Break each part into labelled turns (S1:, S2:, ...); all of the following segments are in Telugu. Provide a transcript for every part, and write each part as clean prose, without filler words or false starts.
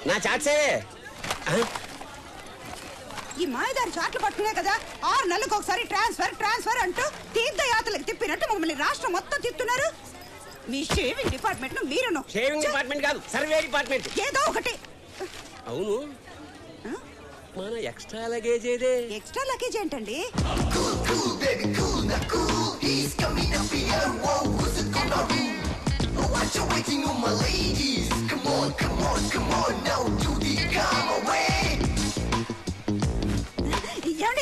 S1: నా చాట్సే.
S2: ఈ మాయదారి చాట్లు పట్టుకునే కదా 6 నెలలకు ఒకసారి ట్రాన్స్ఫర్ అంటూ తీర్థయాత్రలకు తిప్పినట్టు మమ్మల్ని రాష్ట్రం మొత్తం తిప్పుతున్నారు. మీ షేవింగ్ డిపార్ట్మెంట్ మీరును.
S1: షేవింగ్ డిపార్ట్మెంట్ కాదు, సర్వే డిపార్ట్మెంట్.
S2: ఏదో ఒకటి.
S1: అవును, మన ఎక్స్ట్రా లగేజ్ ఏదే?
S2: ఎక్స్ట్రా లగేజ్ ఏంటండి?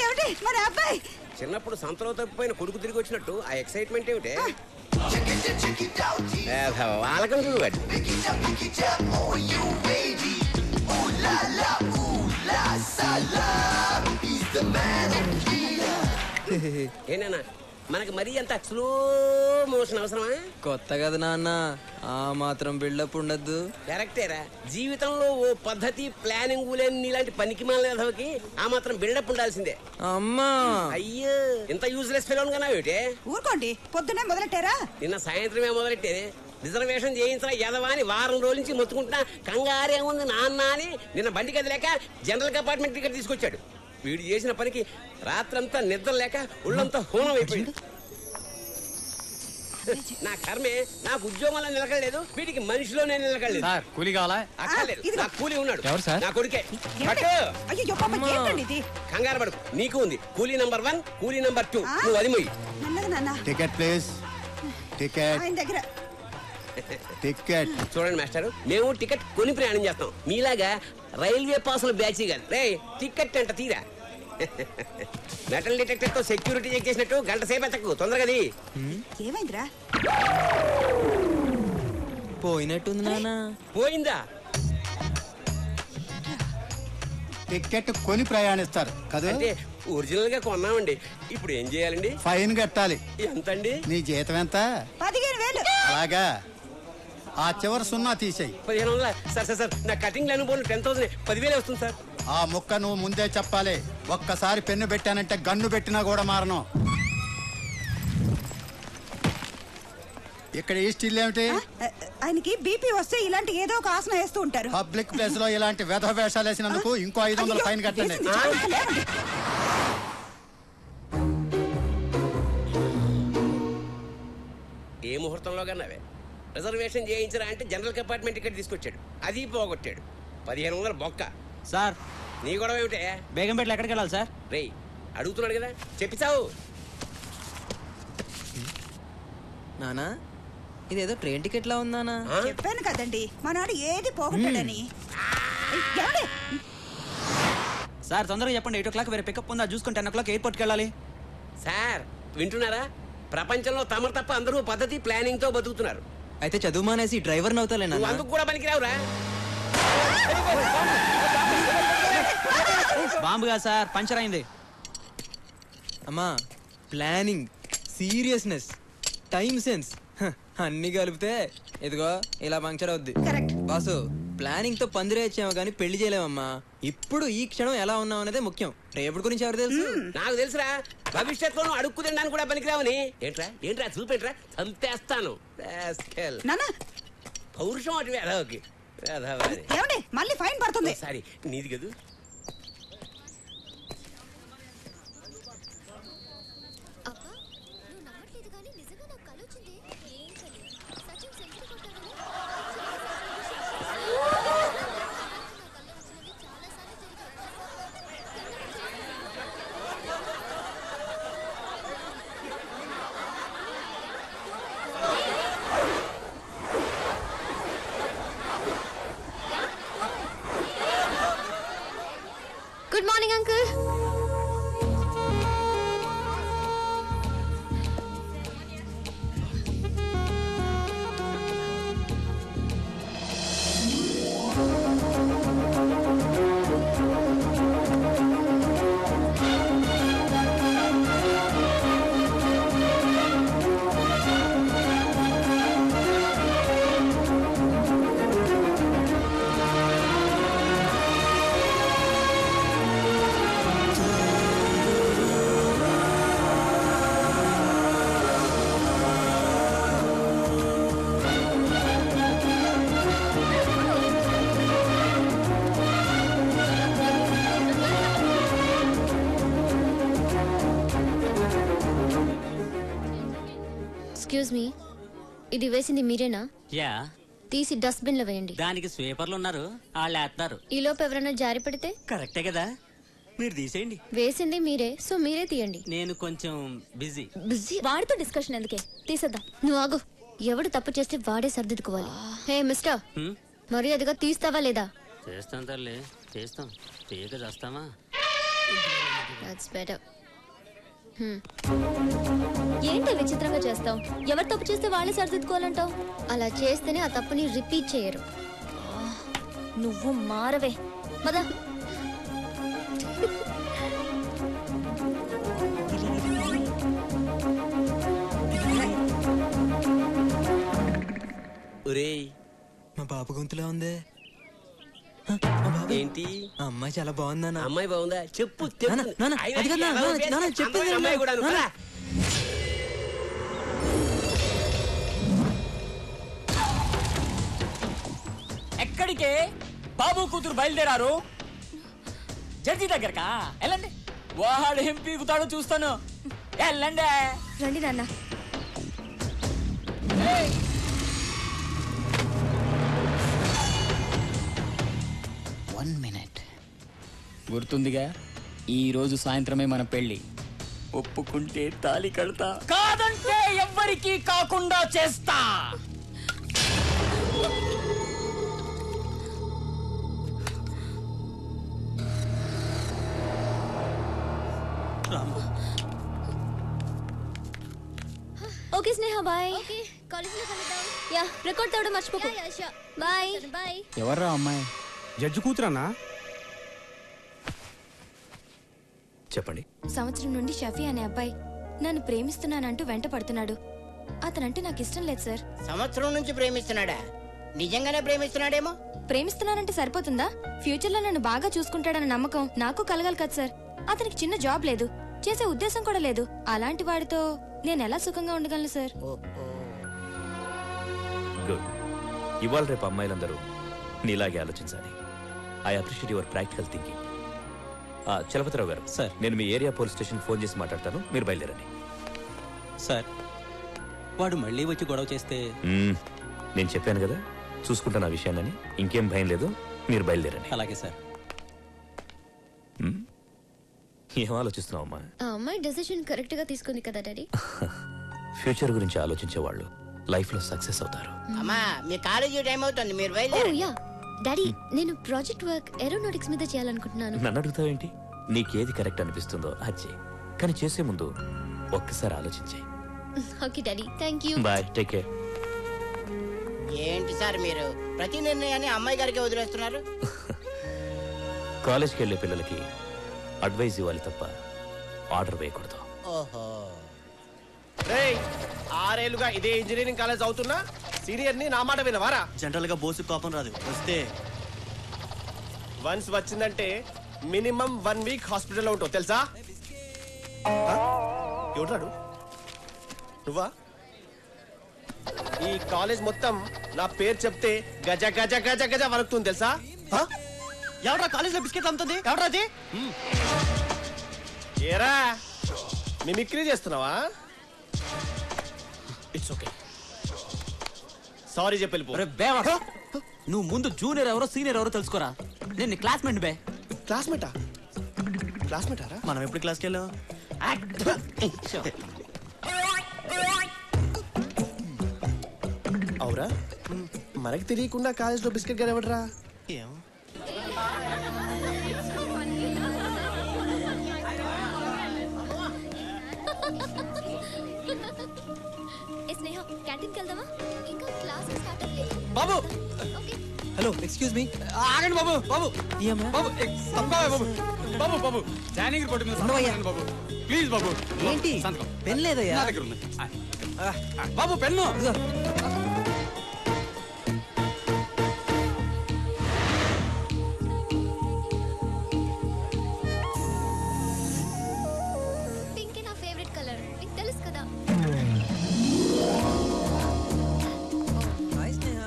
S2: ఏమిటి మన అబ్బాయి
S1: చిన్నప్పుడు సంతలో తప్పిపోయిన కొడుకు తిరిగి వచ్చినట్టు ఆ ఎక్సైట్మెంట్ ఏమిటే? వాళ్ళకం చూడు. ఏనా మనకి మరీ అంత స్లో మోషన్ అవసరమా?
S3: కొత్త కదా నాన్న, ఆ మాత్రం బిల్డప్ ఉండద్దు.
S1: కరెక్టేరా, జీవితంలో ఓ పద్ధతి ప్లానింగ్ లేని ఇలాంటి పనికి మాలకి ఆ మాత్రం బిల్డప్ ఉండాల్సిందే.
S3: అమ్మా
S1: అయ్యో, ఇంత యూజ్లెస్ ఫెలోన్ గానా ఏమిటే?
S2: ఊరుకోండి, పొద్దున్నే మొదలెట్టారా?
S1: నిన్న సాయంత్రమే మొదలెట్టేది. రిజర్వేషన్ చేయించిన యదవాని వారం రోజుల నుంచి మొత్తుకుంటున్నా. కంగారేముంది నాన్న అని నిన్న బండి కదిలేక జనరల్ కంపార్ట్మెంట్ టికెట్ తీసుకొచ్చాడు. వీడు చేసిన పనికి రాత్రంతా నిద్ర లేక ఒళ్ళంతా హోనం అయిపోయింది. నా కర్మే, నాకు ఉద్యోగంలో నిలకలేదు, వీడికి మనిషిలోనే నిలకలేదు.
S4: కూలీ కావాలా?
S1: అక్కర్లేదు, నాకు కూలీ ఉన్నాడు.
S4: ఎవరు సార్?
S1: నా కొడుకే. కంగారు పడుకు, నీకు ఉంది కూలీ నంబర్ 1, కూలీ నంబర్ 2. నువ్వు అది మొయ్యి.
S5: Ticket please. టికెట్ టికెట్
S1: చూడండి మాస్టర్, మేము టికెట్ కొని ప్రయాణం చేస్తాం, మీలాగా రైల్వే పాసులు బ్యాచీ కాదు. రే టికెట్ అంట తీరా. మెటల్ డిటెక్టర్ తో సెక్యూరిటీ చెక్ చేసినట్టు గంట సేపు ఎత్తకు, తొందరగా.
S2: ఏమైందిరా?
S3: పోయినట్టుంది నాన్న.
S1: పోయిందా?
S5: టికెట్ కొని ప్రయాణిస్తారు కదా?
S1: అంటే ఒరిజినల్ గా కొన్నామండి. ఇప్పుడు ఏం చేయాలండి?
S5: ఫైన్ కట్టాలి.
S1: ఎంతండి?
S5: నీ జీతం ఎంత?
S2: 15,000.
S5: అలాగా, ఆ చివరి 0 తీసేయి.
S1: 1500. సార్ నా కటింగ్ లేని పోను 10,000, 10,000 వస్తుంది సార్.
S5: ఆ ముక్క నువ్వు ముందే చెప్పాలి. ఒక్కసారి పెన్ను పెట్టానంటే గన్ను పెట్టినా కూడా మారను. ఇక్కడ ఈ స్టిల్ ఏమిటి?
S2: ఆయనకి బీపీ వస్తే ఇలాంటి ఏదో ఒక ఆసన వేస్తూ ఉంటారు.
S5: పబ్లిక్ ప్లేస్ లో ఇలాంటి వెధ వేషాలు వేసినందుకు ఇంకో 500 ఫైన్ కట్టండి.
S1: ఏ ముహూర్తంలో కన్నావే? రిజర్వేషన్ చేయించరా అంటే జనరల్ కంపార్ట్మెంట్ టికెట్ తీసుకొచ్చాడు, అది పోగొట్టాడు. 1500 బొక్క.
S4: సార్
S1: నీ గొడవ ఏమిటే?
S4: బేగంపేటలో ఎక్కడికి వెళ్ళాలి సార్?
S1: రేయ్ అడుగుతున్నాడు కదా, చెప్పిస్తావు.
S3: నానా ఇదేదో ట్రైన్ టికెట్ లా ఉందానా?
S2: చెప్పాను కదండి మనాడు ఏది పోగొట్టాడని.
S4: సార్ తొందరగా చెప్పండి, 8 o'clock వేరే పికప్ ఉందా చూసుకుని 10 o'clock ఎయిర్పోర్ట్కి వెళ్ళాలి.
S1: సార్ వింటున్నారా? ప్రపంచంలో తమరు తప్ప అందరూ పద్ధతి ప్లానింగ్ తో బతుకుతున్నారు.
S3: అయితే చదువు మానేసి డ్రైవర్ నవ్వుతాలే నాన్న.
S1: అందుకు కూడా పనికిరావురా.
S4: బాంబుగా సార్, పంచర్ అయింది.
S3: అమ్మా ప్లానింగ్, సీరియస్నెస్, టైం సెన్స్ అన్ని కలిపితే ఇదిగో ఇలా పంక్చర్ అవుద్ది. బాసు ప్లానింగ్ తో పందిరేచ్చామో గానీ పెళ్లి చేయలేమమ్మా. ఇప్పుడు ఈ క్షణం ఎలా ఉన్నాం అనేదే ముఖ్యం. రేపటి గురించి ఎవరు తెలుసు?
S1: నాకు తెలుసురా, భవిష్యత్తులో అడుక్కు తినడానికి కూడా పనికిరావని. ఏంట్రా చూపెట్రా, చంపేస్తాను. పౌరుషం అటు వేదవకి.
S2: మళ్ళీ ఫైన్ పడుతుంది.
S1: సారీ, నీది కదూ.
S6: ఎక్స్క్యూజ్ మీ, ఇది వేసింది మీరేనా?
S7: యా,
S6: తీసి డస్ట్బిన్ లో వేయండి.
S7: దానికి స్వీపర్లు ఉన్నారు, వాళ్ళు వేస్తారు.
S6: ఈలోపు ఎవరైనా జారి పడితే?
S7: కరెక్టే కదా, మీరు తీసేయండి.
S6: వేసింది మీరే, సో మీరే తీయండి.
S7: నేను కొంచెం బిజీ.
S6: బిజీ? వాడితో డిస్కషన్ ఎందుకే, తీసేద్దాం. నువ్వు ఆగు. ఎవడు తప్పు చేస్తే వాడే సర్దిద్దుకోవాలి. హే మిస్టర్, మర్యాదగా తీస్తావా లేదా?
S7: చేస్తాం తల్లి, చేస్తాం. తీయక చేస్తామా?
S6: That's better. ఏంటి విచిత్రంగా చేస్తావు? ఎవరు తప్పు చేస్తే వాళ్ళే సరిదిద్దుకోవాలంటావు? అలా చేస్తేనే ఆ తప్పుని రిపీట్ చేయరు. నువ్వు మారవే మదా.
S1: ఒరేయ్,
S3: మా బాబు గొంతులో ఉంది.
S1: ఏంటి
S3: అమ్మాయి చాలా బాగుందన్న.
S1: అమ్మాయి బాగుందా? చెప్పు
S3: చెప్పింది
S1: అమ్మాయి కూడా
S4: ఎక్కడికే బాబు కూతురు బయలుదేరారు? జడ్జి దగ్గరకా? వెళ్ళండి, వాడు ఏం పీకుతాడో చూస్తాను. వెళ్ళండి.
S6: రండి నాన్న.
S4: గుర్తుందిగా, ఈ రోజు సాయంత్రమే మన పెళ్లి. ఒప్పుకుంటే తాళి కడతా, కాదంటే ఎవ్వరికీ కాకుండా చేస్తా.
S6: Okay Sneha, bye. కాలేజీలో కలుద్దాం. యా, రికార్డ్ తేవడం మర్చిపోకు. Bye bye.
S4: ఎవర్రా అమ్మాయి?
S8: జడ్జి కూతురన్నా? చెప్పండి.
S6: సంవత్సరం నుండి షఫీ అనే అబ్బాయి నన్ను ప్రేమిస్తున్నానంటూ వెంట పడుతున్నాడు. అతనంటే నాకు ఇష్టం లేదు సార్.
S9: సంవత్సరం నుంచి ప్రేమిస్తున్నాడా? నిజంగానే ప్రేమిస్తున్నాడేమో.
S6: ప్రేమిస్తున్నానంటే సరిపోతుందా? ఫ్యూచర్ లో నన్ను బాగా చూసుకుంటాడన్న నమ్మకం నాకు కలగాలి కదా సార్. అతనికి చిన్న జాబ్ లేదు, చేసే ఉద్దేశం కూడా లేదు. అలాంటి వాడితో నేను ఎలా సుఖంగా ఉండగలను సార్?
S8: గుడ్. ఇవాళ రేపు అమ్మాయిలందరూ నీలాగే ఆలోచించాలి. I appreciate your practical thinking. Chalapathirao garu,
S4: sir,
S8: నేను మీ ఏరియా పోలీస్ స్టేషన్ ఫోన్ చేసి మాట్లాడతాను, మీరు బయలుదేరండి.
S4: సార్, వాడు మళ్ళీ వచ్చి గొడవ చేస్తే?
S8: నేను చెప్పాను కదా, చూసుకుంటాను ఆ విషయాన్ని. ఇంకేం భయం లేదు, మీరు బయలుదేరండి.
S4: అలాగే సార్.
S8: ఏం ఆలోచిస్తున్నావు అమ్మా?
S6: ఆ అమ్మాయి డెసిషన్ కరెక్ట్ గా తీసుకుంది కదా డాడీ.
S8: ఫ్యూచర్ గురించి ఆలోచించే వాళ్ళు లైఫ్ లో సక్సెస్ అవుతారు.
S9: అమ్మా, మీ కాలేజీ టైం అవుతుంది, మీరు
S6: ఓ
S9: బయలుదేరండి.
S6: యా డాడీ, నేను ప్రాజెక్ట్ వర్క్ ఏరోనాటిక్స్ మీద చేయాలనుకుంటున్నాను.
S8: నన్ను అడుగుతావేంటి? నీకేది కరెక్ట్ అనిపిస్తుందో అది చేయి, కానీ చేసే ముందు ఒక్కసారి ఆలోచించే.
S6: Okay daddy, thank you.
S8: Bye, take care.
S9: ఏంటి సార్ మీరు ప్రతి నిర్ణయాన్ని అమ్మాయి గారికి వదిలేస్తున్నారు?
S8: కాలేజ్కి వెళ్ళే పిల్లలకి అడ్వైజ్ ఇవ్వాలి తప్ప ఆర్డర్ వేయకూడదు.
S9: ఓహో,
S1: 6 ఏళ్లుగా ఇదే ఇంజనీరింగ్ కాలేజ్ అవుతున్నా సీనియర్ ని నా మాట వినవారా?
S4: జనరల్ గా బోసు కోపం రాదు, వస్తే
S1: వన్స్ వచ్చిందంటే మినిమం 1 వీక్ హాస్పిటల్లో ఉంటావు తెలుసా? ఎవడాడు? నువ్వా? ఈ కాలేజ్ మొత్తం నా పేరు చెప్తే గజ గజ గజ గజ వణుకుతుంది తెలుసా?
S4: ఎవరా కాలేజ్ లో బిస్కెట్ అమ్ముతుంది? ఎవరా అది?
S1: ఏరా మిమిక్రీ చేస్తున్నావా? ఇట్స్ ఓకే, సారీ చెప్పి వెళ్ళిపో.
S4: నువ్వు ముందు జూనియర్ ఎవరో సీనియర్ ఎవరో తెలుసుకోరా. నేను నీ క్లాస్మేట్ బే.
S1: క్లాస్మేటా? క్లాస్మేటారా?
S4: మనం ఎప్పుడు క్లాస్కి వెళ్ళాం?
S1: అవురా, మనకి తెలియకుండా కాలేజ్ లో బిస్కెట్ గారు ఎవడరా?
S4: ఏమో.
S6: స్నేహ, క్యాంటీన్కి వెళ్దామా? ఇంకా క్లాసెస్ స్టార్ట్ అవ్వలేదు.
S3: బాబు,
S6: ఓకే.
S3: Hello, excuse me.
S8: ఆగండి బాబు. బాబు బాబు బాబు బాబు బాబు జాయినింగ్ రిపోర్ట్ మీద సంతకం బాబు, ప్లీజ్ బాబు.
S3: ఏంటి పెన్ లేదయ్యా?
S8: నా దగ్గర ఉంది బాబు, పెన్ను.
S6: పింక్ నా ఫేవరెట్ కలర్, నీకు తెలుసు కదా.
S3: హాయ్ స్నేహ.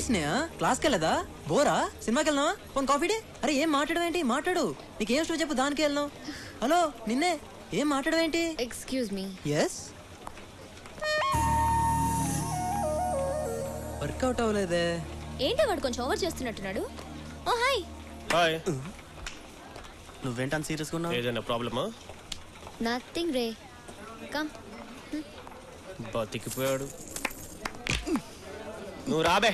S3: స్నేహ క్లాస్కి వెళ్ళదా? బోరా? సినిమాకి వెళ్దామా? పోనీ కాఫీ డే? అరే ఏం మాట్లాడవేంటి? మాట్లాడు. నీకేం ఇష్టం చెప్పు, దానికి వెళ్దాం. హలో నిన్నే, ఏం మాట్లాడవేంటి?
S6: Excuse me.
S3: ఎస్. వర్కౌట్ అవ్వలేదే.
S6: ఏంటి వాడు కొంచెం ఓవర్ చేస్తున్నట్టున్నాడు. ఓ హాయ్.
S10: హాయ్.
S4: నువ్వేంటని సీరియస్గా ఉన్నావు?
S10: ఏదైనా ప్రాబ్లమా?
S6: నథింగ్ రే. కమ్.
S10: బతికిపోయాడు. నువ్వు రాబే.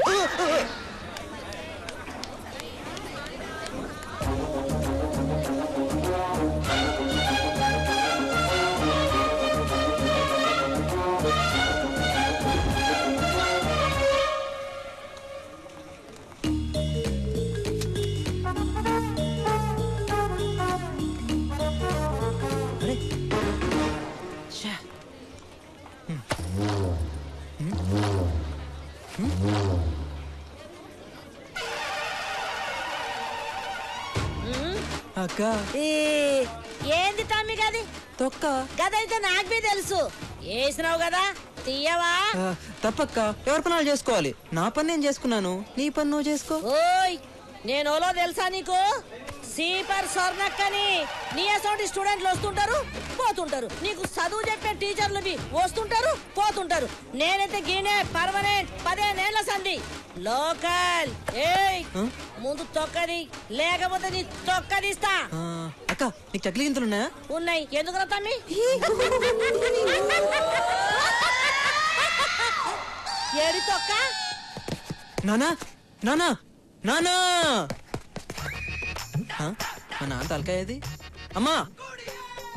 S3: అక్క
S11: ఏంది తమ్మి గది
S3: తొక్క
S11: గదైతే నాకు తెలుసు. వేసినావు కదా, తీయవా?
S3: తప్పక్క, ఎవరి పనులు చేసుకోవాలి. నా పని నేను చేసుకున్నాను, నీ పని నువ్వు చేసుకో.
S11: ఓయ్ నేను ఓలో తెలుసా నీకు? సీపర్ స్వర్ణక్కని. నీ అసోంటి స్టూడెంట్లు వస్తుంటారు పోతుంటారు, నీకు చదువు చెప్పే టీచర్లు వస్తుంటారు పోతుంటారు. నేనైతే గీనే పర్మనెంట్ 15 ఏళ్ల సంధి లోకల్. ఏయ్ ముందు తొక్కది, లేకపోతే నీ తొక్కదిస్తా.
S3: అక్క నీకు చక్లి గింతలు ఉన్నాయా?
S11: ఉన్నాయి. ఎందుకు తమ్మి? ఏడి తొక్క?
S3: నానా నానా నానా, మా నాన్న తలకాయది. అమ్మా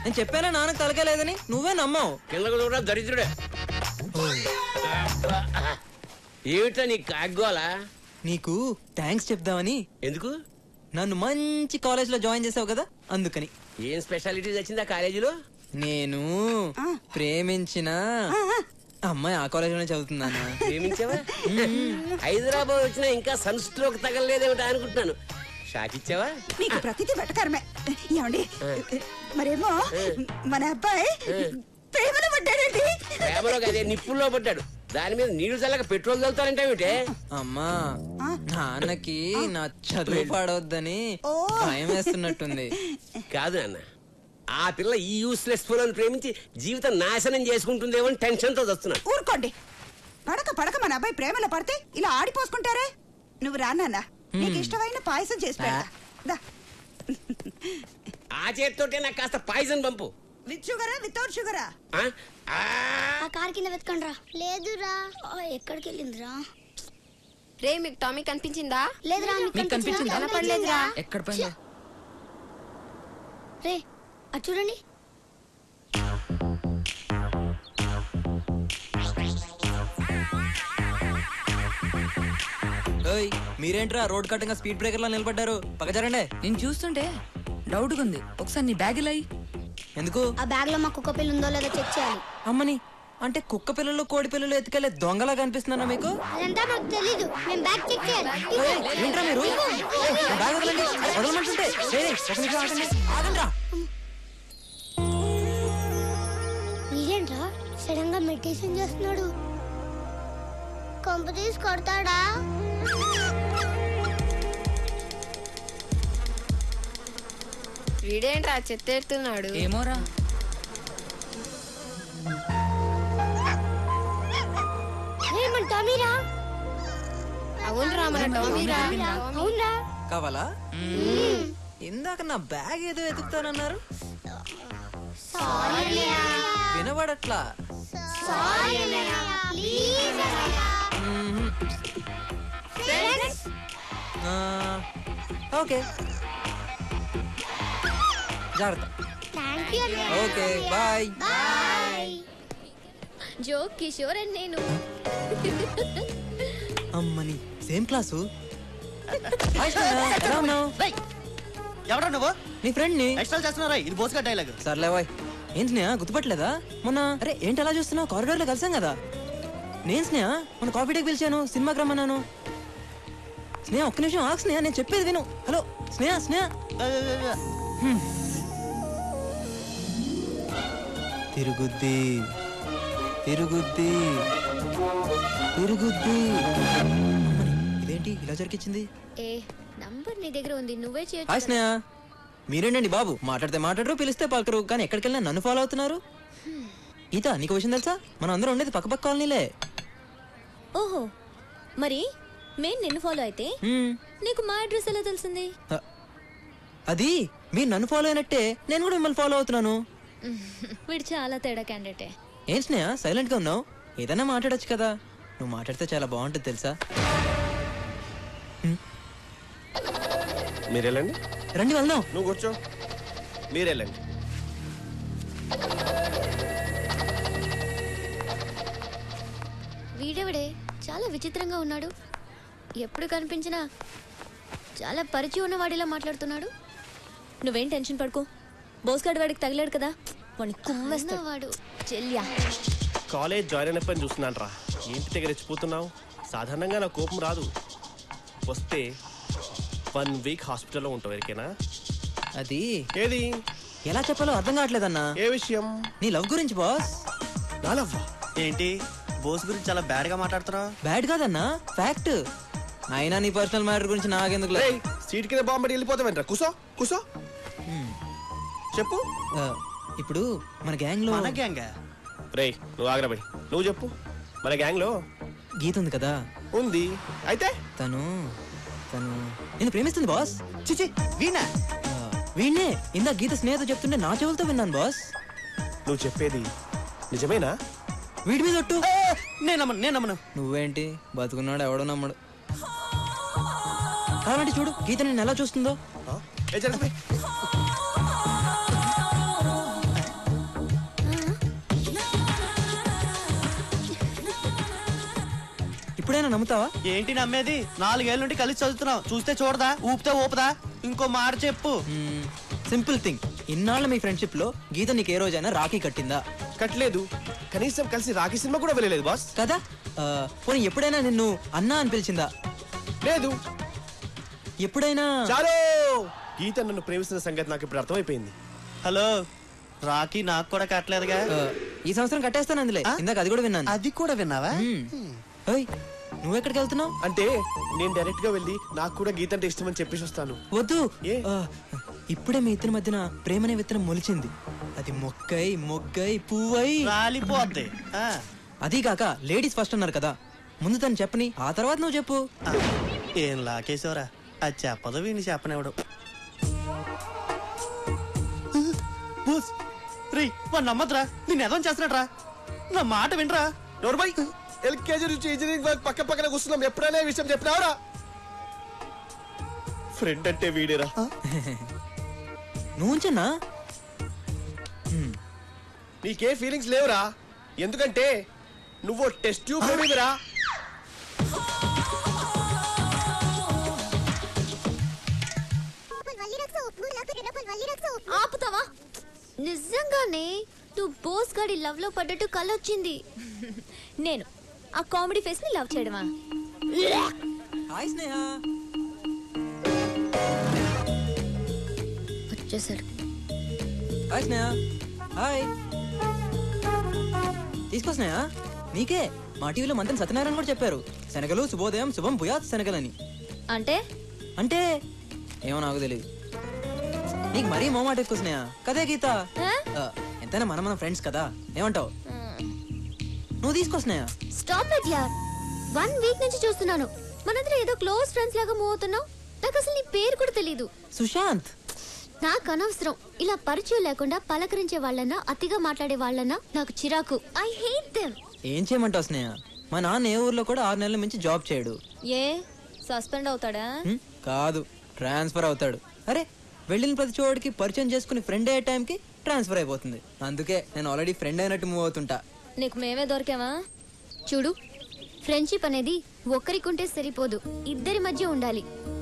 S3: నేను చెప్పానా నాన్నకు తలకాయ లేదని? నువ్వే నమ్మావు.
S1: కిందకు కూడా దరిద్రుడే. ఏమిటా నీ కాగ్గోలా?
S3: నీకు థ్యాంక్స్ చెప్దామని.
S1: ఎందుకు?
S3: నన్ను మంచి కాలేజ్ లో జాయిన్ చేసావు కదా, అందుకని.
S1: ఏం స్పెషాలిటీస్ వచ్చిందా కాలేజీలో?
S3: నేను ప్రేమించిన అమ్మాయి ఆ కాలేజ్ లోనే చదువుతుందా.
S1: ప్రేమించావా? హైదరాబాద్ వచ్చినా ఇంకా సన్ స్ట్రోక్ తగలలేదేమిటా అనుకుంటున్నాను. షాక్ ఇచ్చావా?
S2: మీకు ప్రతిదీ వెటకారమే. ఏమండి మరేమో మన అబ్బాయి ప్రేమలో పడ్డాడండి.
S1: ప్రేమలో కదే నిప్పుల్లో పడ్డాడు. దాని మీద నీళ్లు చల్లక పెట్రోల్ చల్లుతారంటే
S3: అమ్మా నాన్నకి నా చదువు పాడవద్దని భయం వేస్తున్నట్టుంది.
S1: కాదు నాన్న, ఆ పిల్ల ఈ యూస్లెస్ ఫోన్ ప్రేమించి జీవితం నాశనం చేసుకుంటుందేమో అని టెన్షన్ తో వస్తున్నాను.
S2: ఊరుకోండి. పడక పడక మన అబ్బాయి ప్రేమలో పడితే ఇలా ఆడిపోసుకుంటారే. నువ్వు రానా, నీకు ఇష్టమైన పాయసం చేసి పెడతా.
S1: ఆ చేతితోటే నాకు కాస్త పాయిజన్ పంపు.
S2: విత్ షుగరా వితౌట్ షుగరా?
S12: ఆ కార్ కింద వెతకండి రా. లేదురా. ఎక్కడికి వెళ్ళిందిరా?
S6: రే మీకు టామీ కనిపించిందా?
S12: లేదురా.
S6: మీకు కనిపించిందా? కనపడలేదురా.
S3: ఎక్కడ పోయిందో?
S12: రే అటు చూడండి.
S3: మీరేంట్రా రోడ్ కట్టంగా స్పీడ్ బ్రేకర్ లా నిలబడ్డారు? పక్క జరండి.
S13: నేను చూస్తుంటే డౌట్ ఉంది. ఒకసారి నీ బ్యాగ్ ఇలా
S3: ఎందుకు?
S12: ఆ బ్యాగ్ లో మా కుక్క పిల్ల ఉందో లేదో చెక్ చేయాలి.
S3: అమ్మని అంటే కుక్క పిల్లలు కోడి పిల్లలు ఎత్తుకెళ్లే దొంగలా కనిపిస్తున్నారా మీకు?
S12: అదంతా మాకు తెలీదు. మేము బ్యాగ్ చెక్ చేయాలి.
S3: ఏంట్రా మీరు? బ్యాగ్ వదలండి. వదలమంటుంటే ఒక నిమిషం ఆగండి. ఆగండ్రా.
S12: ఇదేంట్రా సడన్ గా మెడిటేషన్ చేస్తున్నాడు? కొంప తీసి కొడతాడా?
S6: వీడేంట్రా చెత్త ఎడుతున్నాడు?
S13: ఏమోరా.
S6: అవునరా మన టామీరా.
S12: అవునరా.
S3: కావాలా? ఇందాక నా బ్యాగ్ ఏదో వెతుకుతానన్నారు. వినబడట్లా. ఓకే జాగ్రత్త. Okay bye.
S6: జో కిషోర్ అని నేను.
S3: అమ్మని సేమ్ క్లాసు.
S4: ఎవరా నువ్వు?
S3: నీ ఫ్రెండ్ ని.
S4: ఎక్స్ట్రా చేస్తున్నారా? ఇది బోస్గా డైలాగ్.
S3: సర్లే బాయ్. ఏం స్నేహ గుర్తుపట్టలేదా మొన్న? అరే ఏంటి అలా చూస్తున్నావు? కారిడార్ లో కలిసాం కదా. నేను స్నేహ మొన్న కాఫీ డేకి పిలిచాను, సినిమాకి రమ్మన్నాను. స్నేహ ఒక్క నిమిషం ఆగు స్నేహ, నేను చెప్పేది విను. హలో స్నేహ. స్నేహ తిరుగుద్ది తిరుగుద్ది తిరుగుద్ది. ఇదేంటి ఇలా జరిగించింది?
S12: ఏ నంబర్ నీ దగ్గర ఉంది, నువ్వే
S3: హాయ్
S12: చేయొచ్చు.
S3: స్నేహ, మీరేంటండి బాబు మాట్లాడితే మాట్లాడరు, పిలిస్తే పలకరు, కానీ ఎక్కడికి వెళ్ళినా నన్ను ఫాలో అవుతున్నారు. గీత, నీకు విషయం తెలుసా? మనం అందరం ఉండేది పక్క కాలనీలే.
S6: ఓహో, మరి మేము నిన్ను ఫాలో అయితే నీకు మా అడ్రస్ ఎలా తెలిసింది?
S3: అది మీరు నన్ను ఫాలో అయినట్టే నేను కూడా మిమ్మల్ని ఫాలో అవుతున్నాను.
S6: వీడు చాలా తేడా క్యాండిడేటే.
S3: ఏం స్నేహ సైలెంట్ గా ఉన్నావు? ఏదైనా మాట్లాడొచ్చు కదా. నువ్వు మాట్లాడితే చాలా బాగుంటుంది తెలుసా.
S10: మీరు వెళ్ళండి.
S3: రండి వెళ్దాం.
S10: నువ్వు కూర్చో. మీరు వెళ్ళండి.
S12: వీడెవడే చాలా విచిత్రంగా ఉన్నాడు. ఎప్పుడు కనిపించినా చాలా పరిచయం ఉన్నవాడిలా మాట్లాడుతున్నాడు.
S6: నువ్వేం టెన్షన్ పడుకో, బోస్గాడ్ వాడికి తగిలాడు కదా, వాడిని కుమ్మేస్తాడు.
S12: వాడు
S6: చెల్లియా.
S10: కాలేజ్ జాయిన్ అయినప్పని చూస్తున్నాను రా. ఏంటి దగ్గర రెచ్చిపోతున్నావు? సాధారణంగా నా కోపం రాదు. వస్తే 1 వీక్ హాస్పిటల్లో ఉంటావు. ఎరికేనా?
S3: అది
S10: ఏది
S3: ఎలా చెప్పాలో అర్థం కావట్లేదన్నా.
S10: ఏ విషయం?
S3: నీ లవ్ గురించి బాస్.
S10: నా లవ్
S4: ఏంటి బోస్ గురించి చాలా బ్యాడ్ గా మాట్లాడుతున్నావు?
S3: బ్యాడ్ కాదన్నా, ఫ్యాక్ట్. అయినా నీ పర్సనల్ మ్యాటర్ గురించి నాకెందుకు?
S10: సీట్ కింద బాంబడి వెళ్ళిపోతావేంట్రా? కూసో కూసో. చెప్పు.
S3: ఇప్పుడు మన గ్యాంగ్ లో
S4: మన గ్యాంగ్
S10: రే, నువ్వు ఆగ్రబడి నువ్వు చెప్పు. మన గ్యాంగ్ లో
S3: గీత ఉంది కదా.
S10: ఉంది. అయితే
S3: తను నిన్ను ప్రేమిస్తుంది బాస్.
S4: చిచి వీణా?
S3: వీణ్ణే ఇందా గీత స్నేహితుడు చెప్తుంటే నా చెవులతో విన్నాను బాస్.
S10: నువ్వు చెప్పేది నిజమేనా?
S3: వీడి మీద ఒట్టు.
S4: నేను నమ్మను.
S3: నువ్వేంటి బతుకున్నాడు ఎవడో నమ్మడు. కావాలంటే చూడు గీత నిన్ను ఎలా చూస్తుందో. ఇప్పుడైనా నమ్ముతావా?
S4: ఏంటి నమ్మేది? 4 ఏళ్ళ నుండి కలిసి చదువుతున్నావు. చూస్తే చూడదా, ఊపితే ఊపదా? ఇంకో మాట చెప్పు.
S3: Simple thing. ఇన్నాళ్ళ మీ ఫ్రెండ్షిప్ లో గీత నీకు ఏ రోజైనా రాఖీ కట్టిందా?
S10: కట్టలేదు. కనీసం కలిసి రాఖీ సినిమా కూడా వెళ్ళలేదు బాస్.
S3: కదా. పోనీ ఎప్పుడైనా నిన్ను అన్నా అని పిలిచిందా?
S10: లేదు.
S3: ఎప్పుడైనా
S10: చాలు. గీత నన్ను ప్రేమిస్తున్న సంగతి నాకు ఇప్పుడు అర్థమైపోయింది.
S4: హలో, రాఖీ నాకు కూడా కట్టలేదుగా.
S3: ఈ సంవత్సరం కట్టేస్తాను అందులో. ఇందాక అది కూడా విన్నాను.
S4: అది కూడా విన్నావా?
S3: నువ్వెక్కడికి వెళ్తున్నావు?
S10: అంటే నేను డైరెక్ట్ గా వెళ్ళి నాకు కూడా గీత అంటే ఇష్టం అని చెప్పేసి వస్తాను.
S3: వద్దు. ఇప్పుడే మీ ఇద్దరి మధ్యన ప్రేమనే విత్తనం మొలిచింది. అది మొగ్గై పువ్వై
S4: రాలిపోద్ది.
S3: అదీ కాక లేడీస్ ఫస్ట్ అన్నారు కదా, ముందు తను చెప్పని ఆ తర్వాత నువ్వు చెప్పు.
S4: ఏం లాకేశవరా, అది చెప్పదు వీడిని చెప్పనివ్వడు. వాడు నమ్మద్రా, నేను ఎదం చేస్తున్నాడు రా. నా మాట వినరా.
S10: నోర్మై, ఎల్కేజీ నుంచి ఇంజనీరింగ్ వరకు పక్క పక్కన కూర్చున్నాం. ఎప్పుడైనా ఈ విషయం చెప్పినావురా? ఫ్రెండ్ అంటే వీడేరా.
S3: నువ్వు ఉంచన్నా.
S10: నీకే ఫీలింగ్స్ లేవురా. ఎందుకంటే నువ్వు టెస్ట్ ట్యూబ్ బేబీరా.
S12: ఆపుతావా? నిజంగానే నువ్వు బోస్ గాడి లవ్ లో పడ్డట్టు కళ్ళొచ్చింది.
S6: నేను ఆ కామెడీ ఫేస్ ని లవ్ చేయడమా?
S3: హాయ్ స్నేహ.
S12: వచ్చేసాడు.
S3: హాయ్ స్నేహ. హాయ్. తీసుకో స్నేహ, నీకే. మా టీవీలో మంత్రి సత్యనారాయణ కూడా చెప్పారు, శనగలు శుభోదయం శుభం భూయాత్ శనగలని. అంటే ఏమో నాకు తెలియదు. నీకు మరీ మోమాట ఎక్కువ స్నేహ. కదే గీత, ఎంతైనా మన ఫ్రెండ్స్ కదా, ఏమంటావు? నువ్వు తీసుకో స్నేహ.
S12: స్టాప్ ఇట్ యార్. 1 వీక్ నుంచి చూస్తున్నాను, మనందరం ఏదో క్లోజ్ ఫ్రెండ్స్ లాగా మూవ్ అవుతున్నావు. నాకు అసలు నీ పేరు కూడా తెలీదు.
S3: సుశాంత్.
S12: నాకు అనవసరం ఇలా పరిచయం లేకుండా పలకరించే వాళ్ళన్నా అతిగా మాట్లాడే వాళ్ళన్నా నాకు చిరాకు. I hate them.
S3: ఏం చేయమంటావు స్నేహ? మా నాన్న ఏ ఊర్లో కూడా 6 నెలల మించి జాబ్ చేయడు.
S6: ఏ సస్పెండ్ అవుతాడా?
S3: కాదు, ట్రాన్స్ఫర్ అవుతాడు. అరే, వెళ్ళిన ప్రతి చోటికి పరిచయం చేసుకుని ఫ్రెండ్ అయ్యే టైంకి ట్రాన్స్ఫర్ అయిపోతుంది. అందుకే నేను ఆల్రెడీ ఫ్రెండ్ అయినట్టు మూవ్ అవుతుంటా.
S6: నీకు మేమే దొరికామా?
S12: చూడు, ఫ్రెండ్షిప్ అనేది ఒక్కరికుంటే సరిపోదు, ఇద్దరి మధ్య ఉండాలి.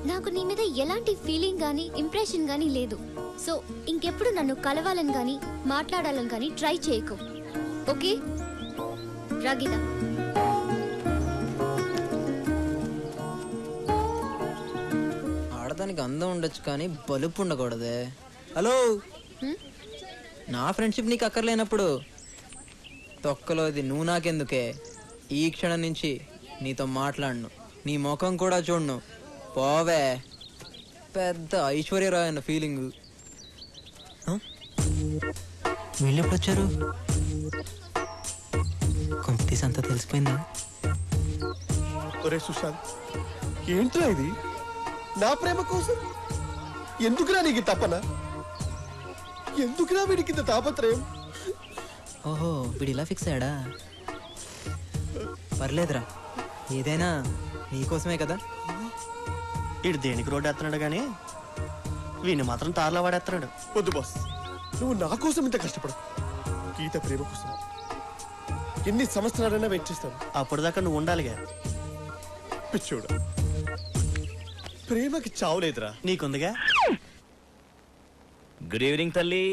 S12: నాకు నీ మీద ఎలాంటి ఫీలింగ్ గానీ ఇంప్రెషన్ గానీ లేదు. సో ఇంకెప్పుడు నన్ను కలవాలని గానీ మాట్లాడాలని గానీ ట్రై చేయకు. ఓకే రాగీత?
S3: ఆడదానికి అందం ఉండొచ్చు కానీ బలుపు ఉండకూడదే. హలో, నా ఫ్రెండ్షిప్ నీకు అక్కర్లేనప్పుడు తొక్కలోది నువ్వు నాకెందుకే? ఈ క్షణం నుంచి నీతో మాట్లాడను. నీ ముఖం కూడా చూడను పోవే. పెద్ద ఐశ్వర్యరాయ్ అన్న ఫీలింగ్. వీళ్ళు ఎప్పుడు వచ్చారు? కొంపతీసి అంతా తెలిసిపోయిందా?
S10: ఒరే సుశాంత్, ఏంట్రా ఇది? నా ప్రేమ కోసం ఎందుకురా నీకు తప్పన? ఎందుకురా వీడికి ఇంత తాపత్రయం?
S3: ఓహో, వీడు ఇలా ఫిక్స్ అయ్యాడా? పర్లేదురా, ఏదైనా నీకోసమే కదా.
S4: ఇడు దేనికి రోడ్డు ఎత్తున్నాడు కానీ వీడిని మాత్రం తారలా వాడేస్తున్నాడు.
S10: వద్దు బాస్, నువ్వు నా కోసం ఇంత కష్టపడు. గీత ప్రేమ కోసం ఎన్ని సంవత్సరాలైనా వెయిట్ చేస్తాను.
S4: అప్పటిదాకా నువ్వు ఉండాలిగా.
S10: పిచ్చోడా, ప్రేమకి చావులేదురా.
S4: నీకుందిగా.
S8: గుడ్ ఈవినింగ్ తల్లి.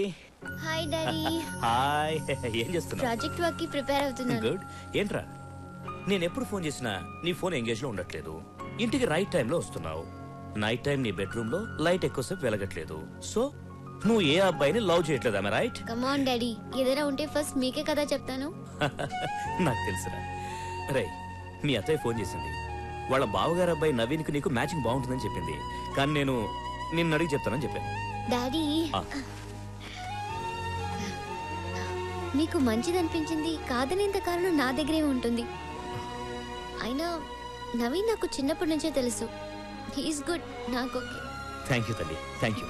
S12: Hi daddy.
S8: హాయ్. ఏం చేస్తున్నావు?
S12: ప్రాజెక్ట్ వర్క్ కి ప్రిపేర్ అవుతున్నాను.
S8: గుడ్. ఏంట్రా, నేను ఎప్పుడు ఫోన్ చేసినా నీ ఫోన్ ఎంగేజ్ లో ఉండట్లేదు. ఇంటికి రైట్ టైంలో వస్తున్నావు. నైట్ టైం నీ బెడ్రూమ్ లో లైట్ ఎక్కువసేపు వెలగట్లేదు. సో నువ్వు ఏ అబ్బాయిని లవ్ చేయట్లేదా? రైట్?
S12: కమ్ ఆన్ డాడీ, ఏదైనా ఉంటే ఫస్ట్ మీకే కదా చెప్తాను.
S8: నాకు తెలుసురా. రే, మీ అత్తయ్య ఫోన్ చేసింది. వాళ్ళ బావగారు అబ్బాయి నవీన్కి నీకు మ్యాచింగ్ బాగుంటుందని చెప్పింది. కానీ నేను నిన్ను అడిగి చెప్తానని చెప్పాను.
S12: డాడీ, నీకు మంచిదనిపించింది కాదనేంత కారణం నా దగ్గరే ఉంటుంది. అయినా నవీన్ నాకు చిన్నప్పటి నుంచే తెలుసు. He is good. నాకు ఓకే.
S8: థ్యాంక్ యూ తల్లి, థ్యాంక్ యూ.